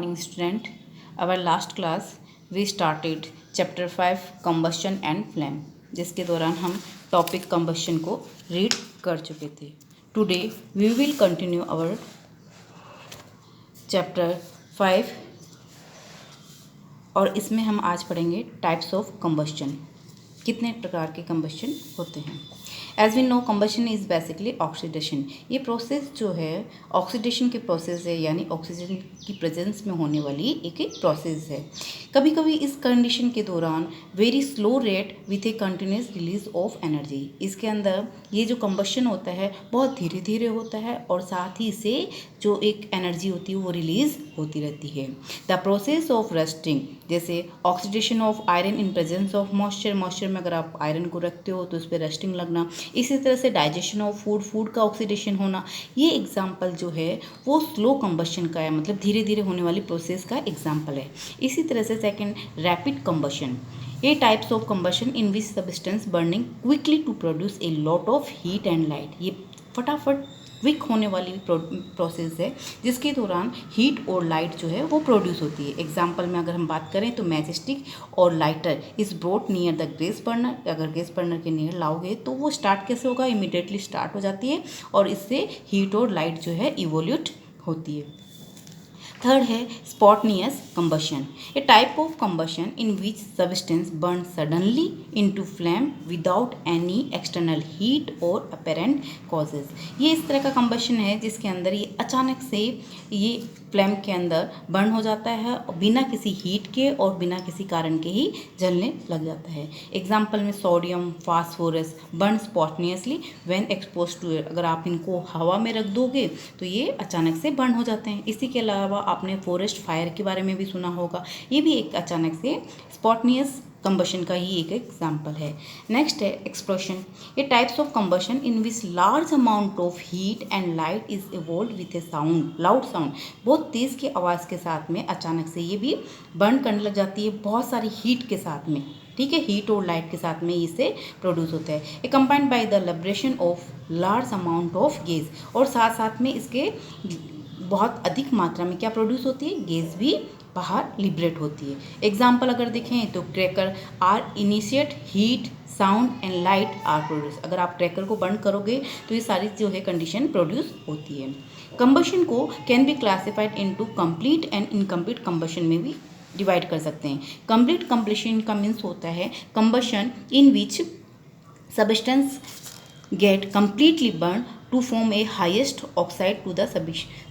morning, student. Our last class we started chapter 5 combustion and flame, जिसके दौरान हम topic combustion को read कर चुके थे. Today we will continue our chapter 5 और इसमें हम आज पढ़ेंगे टाइप्स ऑफ combustion. कितने प्रकार के combustion होते हैं. As we know combustion is basically oxidation. ये प्रोसेस जो है ऑक्सीडेशन के प्रोसेस है, यानी ऑक्सीजन की प्रेजेंस में होने वाली एक प्रोसेस है. कभी कभी इस कंडीशन के दौरान very slow rate with a continuous release of energy. इसके अंदर ये जो कम्बशन होता है बहुत धीरे धीरे होता है और साथ ही से जो एक एनर्जी होती है वो रिलीज होती रहती है. द प्रोसेस ऑफ रस्टिंग, जैसे oxidation of iron in presence of moisture. Moisture में अगर आप आयरन को रखते हो तो उस पर रस्टिंग लगना. इसी तरह से डाइजेशन ऑफ फूड, फूड का ऑक्सीडेशन होना. ये एग्जाम्पल जो है वो स्लो कम्बशन का है, मतलब धीरे धीरे होने वाली प्रोसेस का एग्जाम्पल है. इसी तरह से सेकंड, रैपिड कम्बशन. ये types of combustion in which substance burning quickly to produce a lot of heat and light. ये फटाफट क्विक होने वाली प्रोसेस है जिसके दौरान हीट और लाइट जो है वो प्रोड्यूस होती है. एग्जाम्पल में अगर हम बात करें तो मैच स्टिक और lighter is brought near the gas burner. अगर गैस बर्नर के नियर लाओगे तो वो स्टार्ट कैसे होगा, इमीडिएटली स्टार्ट हो जाती है और इससे हीट और लाइट जो है इवोल्यूट होती है. थर्ड है spontaneous combustion. A type of combustion in which substance burn suddenly into flame without any external heat और अपेरेंट कॉजेज. ये इस तरह का कम्बशन है जिसके अंदर ये अचानक से ये फ्लेम के अंदर बर्न हो जाता है और बिना किसी हीट के और बिना किसी कारण के ही जलने लग जाता है. एग्जाम्पल में sodium, phosphorus burn spontaneously when expose to air. अगर आप इनको हवा में रख दोगे तो ये अचानक से बर्न हो जाते हैं. इसी के अलावा आपने फॉरेस्ट फायर के बारे में भी सुना होगा. ये भी एक अचानक से स्पॉन्टेनियस कम्बशन का ही एक एग्जाम्पल है. नेक्स्ट है एक्सप्लोशन. ये types of combustion in which large amount of heat and light is evolve with A sound, loud sound. बहुत तेज़ की आवाज़ के साथ में अचानक से ये भी बर्न करने लग जाती है बहुत सारी हीट के साथ में. ठीक है, हीट और लाइट के साथ में इसे प्रोड्यूस होता है. A combined by the liberation of large amount of gas. और साथ साथ में इसके बहुत अधिक मात्रा में क्या प्रोड्यूस होती है, गैस भी बाहर लिबरेट होती है. एग्जाम्पल अगर देखें तो cracker are initiate heat, sound and light are produce. अगर आप क्रैकर को बर्न करोगे तो ये सारी जो है कंडीशन प्रोड्यूस होती है. कंबशन को can be classified into complete and incomplete combustion में भी डिवाइड कर सकते हैं. कंप्लीट कंबशन का मीन्स होता है combustion in which substance get completely burn to form a highest oxide to the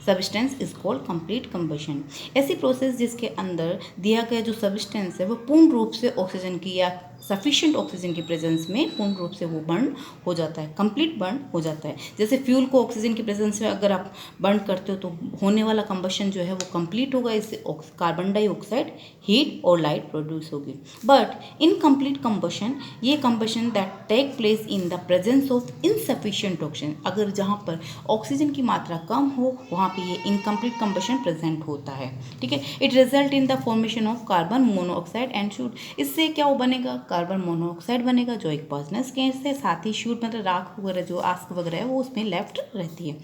substance is called complete combustion. ऐसी process जिसके अंदर दिया गया जो सब्सटेंस है वो पूर्ण रूप से ऑक्सीजन की या सफिशिएंट ऑक्सीजन की प्रेजेंस में पूर्ण रूप से वो बर्न हो जाता है, कंप्लीट बर्न हो जाता है. जैसे फ्यूल को ऑक्सीजन की प्रेजेंस में अगर आप बर्न करते हो तो होने वाला कंबशन जो है वो कंप्लीट होगा. इससे कार्बन डाइऑक्साइड, हीट और लाइट प्रोड्यूस होगी. बट इनकम्प्लीट कंबशन, ये combustion that take place in the presence of insufficient oxygen. अगर जहाँ पर ऑक्सीजन की मात्रा कम हो वहाँ पे ये इनकम्प्लीट कंबशन प्रेजेंट होता है. ठीक है, it result in the formation of carbon monoxide and shoot. इससे क्या वो बनेगा, कार्बन मोनोऑक्साइड बनेगा जो एक पॉइजनस गैस है. साथ ही शूट मतलब राख वगैरह जो आस्क वगैरह है वो उसमें लेफ्ट रहती है.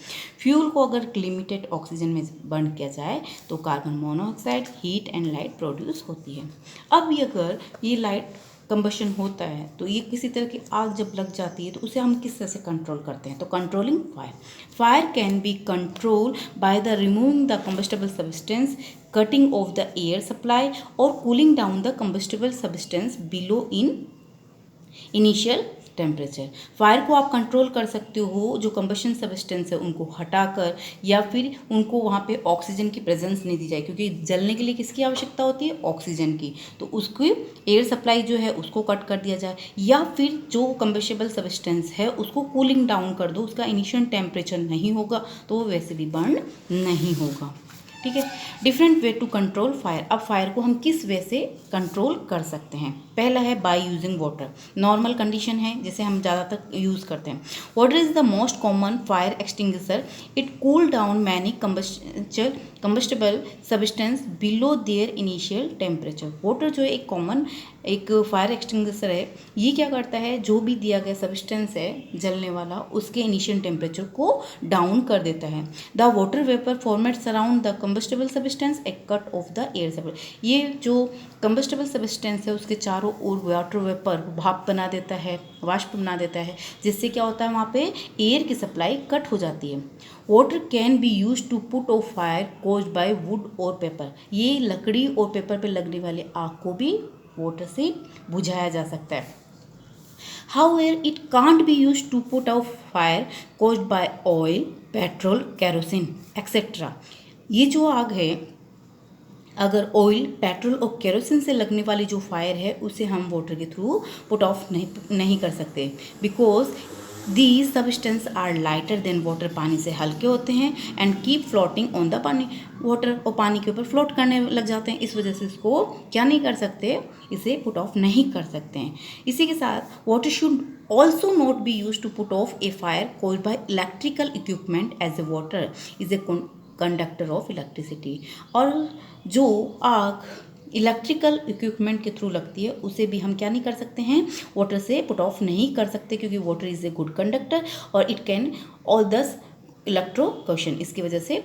फ्यूल को अगर लिमिटेड ऑक्सीजन में बर्न किया जाए तो carbon monoxide, heat and light produce होती है. अब अगर ये लाइट कंबशन होता है तो ये किसी तरह की आग जब लग जाती है तो उसे हम किस तरह से कंट्रोल करते हैं, तो controlling fire. Fire can be control by the removing the combustible substance, cutting off the air supply और cooling down the combustible substance below in initial temperature. Fire को आप कंट्रोल कर सकते हो जो कंबशन सब्सटेंस है उनको हटाकर, या फिर उनको वहाँ पे ऑक्सीजन की प्रेजेंस नहीं दी जाए, क्योंकि जलने के लिए किसकी आवश्यकता होती है, ऑक्सीजन की. तो उसको एयर सप्लाई जो है उसको कट कर दिया जाए, या फिर जो कंबशेबल सब्सटेंस है उसको कूलिंग डाउन कर दो. उसका इनिशियल टेम्परेचर नहीं होगा तो वो वैसे भी बर्न नहीं होगा. ठीक है, different way to control fire. अब फायर को हम किस वे से कंट्रोल कर सकते हैं. पहला है by using water, normal condition है जिसे हम ज़्यादातर यूज़ करते हैं। Water is the most common fire extinguisher, it cool down many combustible substance below their initial temperature. Water जो है एक कॉमन एक फायर एक्सटिंग्विशर है, ये क्या करता है, जो भी दिया गया सब्सटेंस है जलने वाला उसके इनिशियल टेम्परेचर को डाउन कर देता है। The water vapour formats around the combustible substance A cut off the air supply. ये जो कंबस्टेबल सब्सटेंस है उसके चारों ओर वाटर वेपर भाप बना देता है, वाष्प बना देता है, जिससे क्या होता है वहाँ पे एयर की सप्लाई कट हो जाती है। Water can be use to put off fire caused by wood और पेपर। ये लकड़ी और पेपर पे लगने वाले आग को भी वाटर से बुझाया जा सकता है। However, it can't be used to put out fire caused by oil, petrol, kerosene, etc. ये जो आग है, अगर ऑयल, पेट्रोल और केरोसिन से लगने वाली जो फायर है उसे हम वाटर के थ्रू पुट ऑफ नहीं कर सकते, because these substance are lighter than water, पानी से हल्के होते हैं, and keep floating on the पानी, वाटर और पानी के ऊपर फ्लोट करने लग जाते हैं। इस वजह से इसको क्या नहीं कर सकते, इसे पुट ऑफ नहीं कर सकते हैं। इसी के साथ water should also not be use to put off a fire caused by electrical equipment, as a water is a conductor of electricity. और जो आग इलेक्ट्रिकल इक्विपमेंट के थ्रू लगती है उसे भी हम क्या नहीं कर सकते हैं, वाटर से पुट ऑफ नहीं कर सकते, क्योंकि water is a good conductor और इट कैन ऑल दस इलेक्ट्रोक्यूशन, इसकी वजह से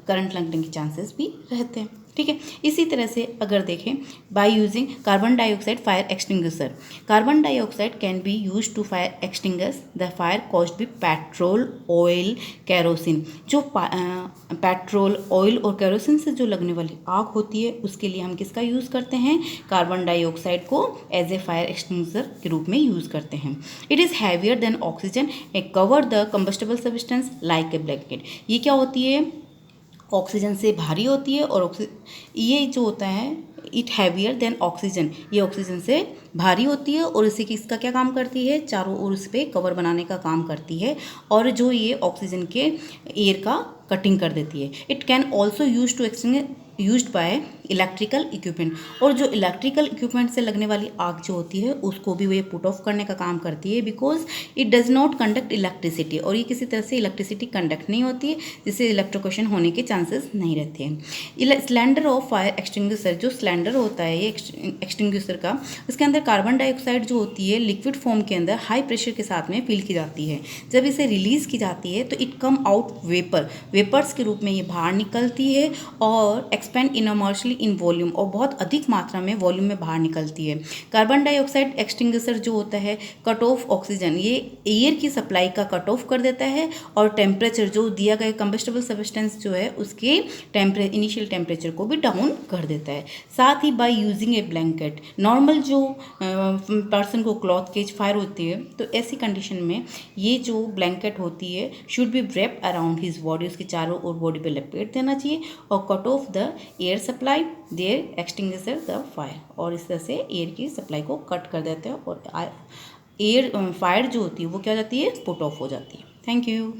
करंट लगने के चांसेस भी रहते हैं। ठीक है, इसी तरह से अगर देखें by using carbon dioxide fire extinguisher, carbon dioxide can be use to fire extinguish the fire caused by petrol, oil, kerosene. जो पेट्रोल, ऑयल और केरोसिन से जो लगने वाली आग होती है उसके लिए हम किसका यूज़ करते हैं, कार्बन डाइऑक्साइड को एज ए फायर एक्सटिंग्विशर के रूप में यूज़ करते हैं। It is heavier than oxygen, A cover the combustible substance like a blanket. ये क्या होती है, ऑक्सीजन से भारी होती है, और ये जो होता है इट हैवियर देन ऑक्सीजन, ये ऑक्सीजन से भारी होती है और इसी की इसका क्या काम करती है, चारों ओर इस पर कवर बनाने का काम करती है, और जो ये ऑक्सीजन के एयर का कटिंग कर देती है। It can also use to used by electrical equipment, और जो इलेक्ट्रिकल इक्विपमेंट से लगने वाली आग जो होती है उसको भी वे पुट ऑफ करने का काम करती है, because it does not conduct electricity, और ये किसी तरह से इलेक्ट्रिसिटी कंडक्ट नहीं होती है, जिससे इलेक्ट्रोक्यूशन होने के चांसेस नहीं रहते हैं। सिलेंडर ऑफ फायर एक्सटिंग्विशर, जो सिलेंडर होता है ये एक्सटिंग्विशर का, उसके अंदर कार्बन डाइऑक्साइड जो होती है लिक्विड फॉर्म के अंदर हाई प्रेशर के साथ में फिल की जाती है। जब इसे रिलीज़ की जाती है तो इट कम आउट वेपर्स के रूप में ये बाहर निकलती है और एक्सपेंड इनॉर्मसली इन वॉल्यूम, और बहुत अधिक मात्रा में वॉल्यूम में बाहर निकलती है। कार्बन डाइऑक्साइड एक्सटिंग्विशर जो होता है कट ऑफ ऑक्सीजन, ये एयर की सप्लाई का कट ऑफ कर देता है, और टेम्परेचर जो दिया गया कंबस्टेबल सब्सटेंस जो है उसके इनिशियल टेम्परेचर को भी डाउन कर देता है। साथ ही by using a blanket, normal जो पर्सन को क्लॉथ केज फायर होती है तो ऐसी कंडीशन में ये जो ब्लैंकेट होती है should be wrapped around his body, उसके चारों ओर बॉडी पे लपेट देना चाहिए, और cut off the air supply there extinguisher the fire, और इस तरह से एयर की सप्लाई को कट कर देते हैं और एयर फायर जो होती है वो क्या हो जाती है, पुट ऑफ हो जाती है। Thank you.